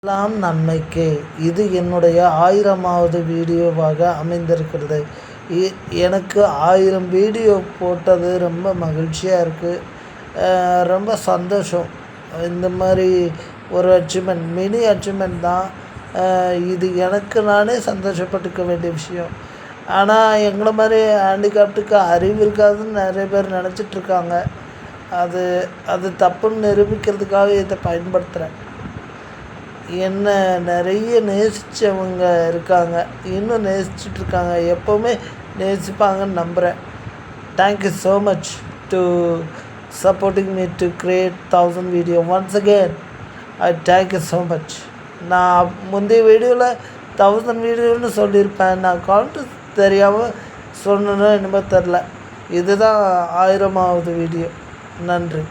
எல்லாம் நன்மைக்கே. இது என்னுடைய 1000வது வீடியோவாக அமைந்திருக்கிறது. எனக்கு 1000 வீடியோ போட்டது ரொம்ப மகிழ்ச்சியாக இருக்குது. ரொம்ப சந்தோஷம். இந்த மாதிரி ஒரு அச்சீவ்மெண்ட், மினி அச்சீவ்மெண்ட் தான். இது எனக்கு நானே சந்தோஷப்பட்டுக்க வேண்டிய விஷயம். ஆனால் எங்களை மாதிரி ஹேண்டிகேப்டுக்கு அறிவு இருக்காதுன்னு நிறைய பேர் நினச்சிட்ருக்காங்க. அது தப்புன்னு நிரூபிக்கிறதுக்காக இதை பயன்படுத்துகிறேன். என்னை நிறைய நேசித்தவங்க இருக்காங்க, இன்னும் நேசிச்சிட்ருக்காங்க, எப்போவுமே நேசிப்பாங்கன்னு நம்புகிறேன். Thank you so much to supporting me to create 1000 video. Once again I thank you so much. நான் முந்தைய வீடியோவில் 1000 வீடியோன்னு சொல்லியிருப்பேன். நான் கவுண்ட்டு தெரியாமல் சொன்னேன்னு என்னமோ தெரில. இதுதான் 1000வது வீடியோ. நன்றி.